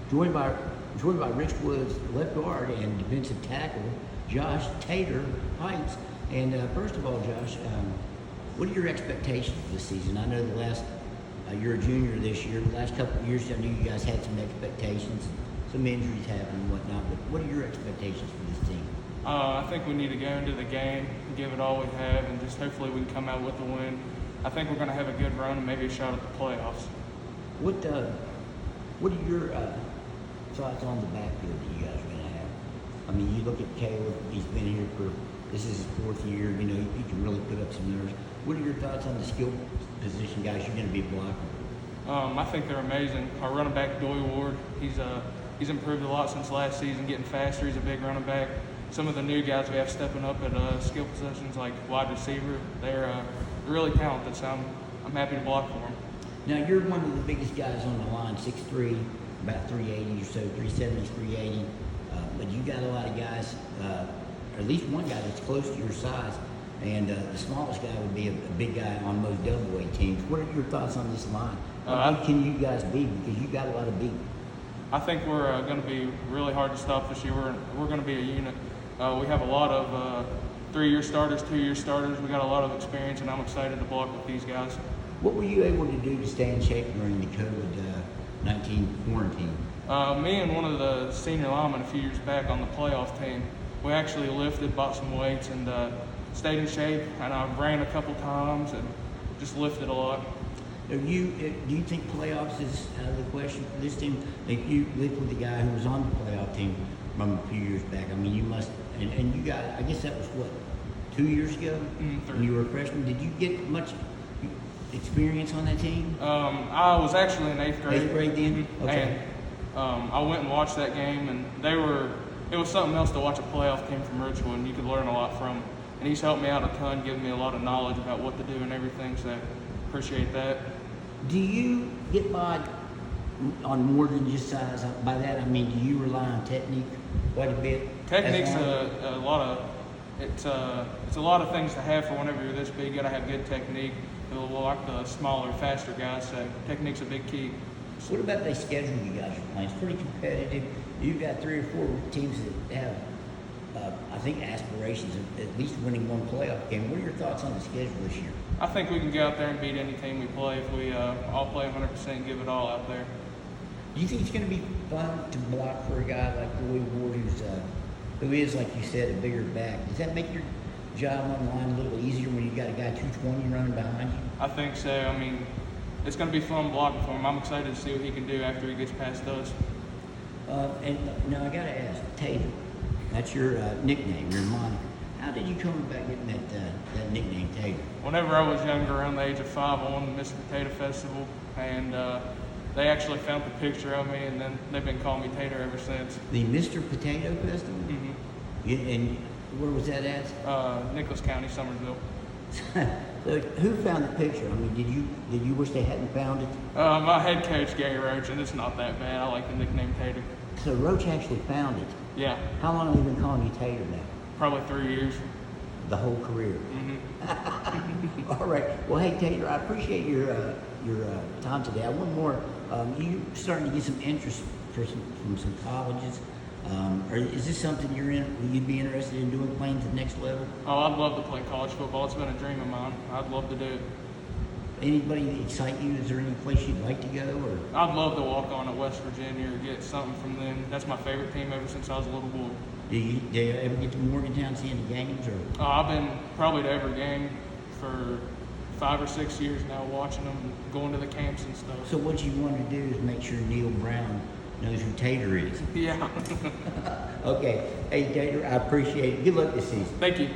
joined by Richwood's left guard and defensive tackle, Josh Tater Heights. And first of all, Josh, what are your expectations for this season? I know you're a junior this year. The last couple of years, I knew you guys had some expectations. Some injuries happened and whatnot, but what are your expectations for this team? I think we need to go into the game, give it all we have, and just hopefully we can come out with a win. I think we're going to have a good run and maybe a shot at the playoffs. What are your thoughts on the backfield that you guys are going to have? I mean, you look at Caleb, he's been here this is his 4th year, you know, he can really put up some numbers. What are your thoughts on the skill position guys you're going to be blocking? I think they're amazing. Our running back, Doy Ward, he's improved a lot since last season, getting faster. He's a big running back. Some of the new guys we have stepping up at skill positions like wide receiver, they're really talented, so I'm happy to block for them. Now, you're one of the biggest guys on the line, 6'3", about 380 or so, 370, 380. But you got a lot of guys, at least one guy that's close to your size. And the smallest guy would be a big guy on most double-A teams. What are your thoughts on this line? How big can you guys be? Because you got a lot of beat. I think we're going to be really hard to stop this year. We're going to be a unit. We have a lot of 3-year starters, 2-year starters. We got a lot of experience, and I'm excited to block with these guys. What were you able to do to stay in shape during the COVID-19 quarantine? Me and one of the senior linemen a few years back on the playoff team, we actually lifted, bought some weights, and stayed in shape. And I ran a couple times and just lifted a lot. Do you think playoffs is out of the question for this team? Like you lived with a guy who was on the playoff team from a few years back. I mean, you must, and you got, I guess that was what, 2 years ago? When you were a freshman. Did you get much experience on that team? I was actually in 8th grade. 8th grade then? Okay. And I went and watched that game, and it was something else to watch a playoff team from Richwood, and you could learn a lot from him. And he's helped me out a ton, giving me a lot of knowledge about what to do and everything, so appreciate that. Do you get by on more than just size? By that I mean, do you rely on technique quite a bit? Technique's a lot of things to have for whenever you're this big. You gotta have good technique. It'll like the smaller, faster guys, so technique's a big key. What about the schedule you guys are playing? It's pretty competitive. You've got 3 or 4 teams that have, I think, aspirations of at least winning one playoff game. What are your thoughts on the schedule this year? I think we can go out there and beat any team we play if we all play 100% and give it all out there. Do you think it's going to be fun to block for a guy like Doy Ward, who is, like you said, a bigger back? Does that make your job on the line a little easier when you got a guy 220 running behind you? I think so. I mean, it's going to be fun blocking for him. I'm excited to see what he can do after he gets past us. And now I got to ask, Tater, that's your nickname, your moniker. How did you come about getting that nickname, Tater? Whenever I was younger, around the age of 5, I won the Mr. Potato Festival, and they actually found the picture of me, and then they've been calling me Tater ever since. The Mr. Potato Festival? Mm-hmm. Yeah, and where was that at? Nicholas County, Summersville. So who found the picture? I mean, did you wish they hadn't found it? My head coach, Gary Roach, and it's not that bad. I like the nickname Tater. So Roach actually found it. Yeah. How long have they been calling you Tater now? Probably 3 years. The whole career. Mm-hmm. All right. Well, hey Tater, I appreciate your time today. I want more. You starting to get some interest from some colleges. Or is this something you'd be interested in doing, playing to the next level? Oh, I'd love to play college football. It's been a dream of mine. I'd love to do it. Anybody that excite you? Is there any place you'd like to go? Or I'd love to walk on at West Virginia or get something from them. That's my favorite team ever since I was a little boy. do you ever get to Morgantown, see any games? Or I've been probably to every game for 5 or 6 years now, watching them, going to the camps and stuff. so what you want to do is make sure Neil Brown knows who Tater is. Yeah. Okay. Hey Tater, I appreciate it. Good luck this season. Thank you.